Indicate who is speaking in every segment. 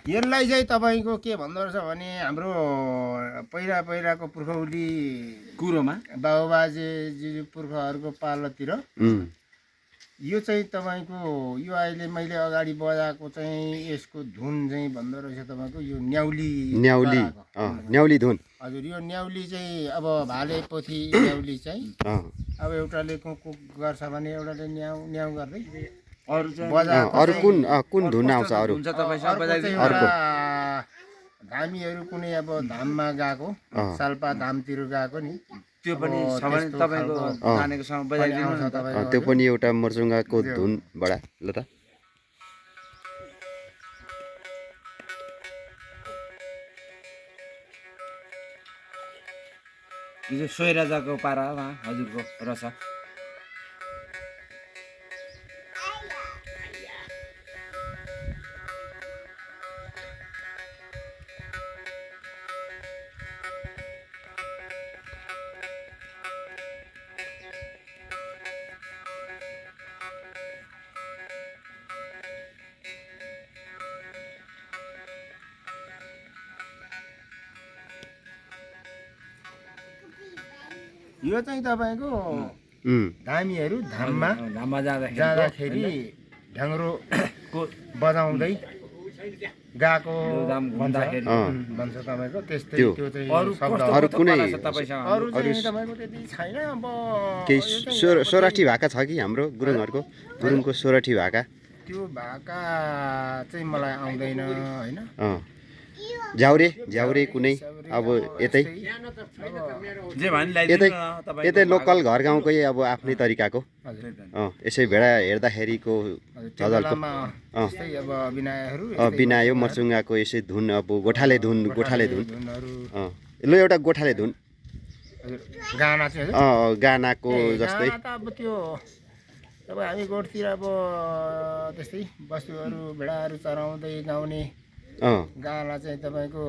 Speaker 1: यसलाई चाहिँ तपाईँको के भन्दो रहेछ भने हाम्रो पहिलाको पुर्खौली
Speaker 2: कुरोमा
Speaker 1: बाबुबाजे पुर्खाहरूको पालोतिर यो चाहिँ तपाईँको यो अहिले मैले अगाडि बजाएको चाहिँ यसको धुन चाहिँ भन्दो रहेछ तपाईँको यो
Speaker 3: न्याउली धुन।
Speaker 1: हजुर यो न्याउली चाहिँ अब भाले पोथी न्याउली चाहिँ अब एउटाले कुक गर्छ भने एउटाले न्याउ न्याउ गर्दै
Speaker 2: अरु चाहिँ
Speaker 3: अरु कुन धुन आउँछ अरु?
Speaker 2: हुन्छ तपाईसँग बजाइदिनु।
Speaker 3: अर्को
Speaker 1: धामीहरू कुनै अब धाममा गएको साल्पा धामतिर गएको नि
Speaker 2: त्यो पनि छ भने तपाईको जानेको सँग बजाइदिनु न तपाईँ।
Speaker 3: त्यो पनि एउटा मर्चुङ्गाको धुन बडा ल त।
Speaker 2: यो चाहिँ सोयराजाको पारामा हजुरको रस।
Speaker 1: यो चाहिँ तपाईँको धामीहरू धाममा जाँदाखेरि ढ्याङ्ग्रोको बजाउँदै गएको भन्दाखेरि भन्छ तपाईँको त्यस्तै त्यो चाहिँ
Speaker 3: अरु कुनै
Speaker 1: अरु चाहिँ तपाईँको त्यति छैन। अब
Speaker 3: केही सोराठी भाका छ कि हाम्रो गुरुङको सोराठी भाका?
Speaker 1: त्यो भाका चाहिँ मलाई आउँदैन होइन।
Speaker 3: झ्याउरे कुनै अब यतै लोकल घर गाउँकै अब आफ्नै तरिकाको यसै भेडा हेर्दाखेरिको झलको बिनायो मर्चुङ्गाको यसै धुन अब गोठाले धुन ल एउटा गोठाले धुन गानाको जस्तै।
Speaker 1: अब त्यो अब हामी गोठतिर अब त्यस्तै वस्तुहरू भेडाहरू चराउँदै गाउने गाना चाहिँ तपाईँको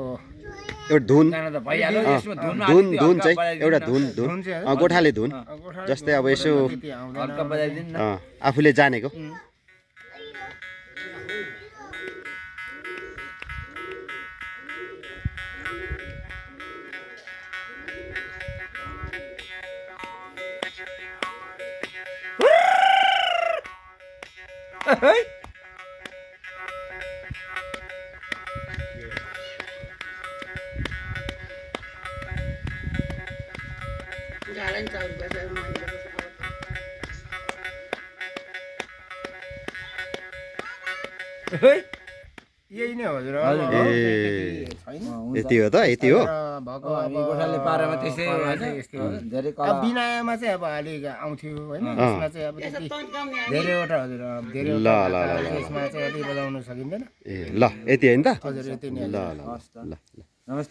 Speaker 3: एउटा धुन चाहिँ एउटा धुन गोठाले धुन जस्तै अब यसो आफूले जानेको।
Speaker 1: यही नै हजुर।
Speaker 3: यति हो त यति हो।
Speaker 2: गोठाले पारामा त्यसै धेरै
Speaker 1: बिनायामा चाहिँ अब अलिक आउँथ्यो होइन। यसमा चाहिँ अब त्यति धेरैवटा हजुर
Speaker 3: ल ल
Speaker 1: यसमा चाहिँ अलिक बजाउन सकिँदैन।
Speaker 3: ल यति होइन त?
Speaker 1: हजुर यति नै।
Speaker 3: ल ल ल।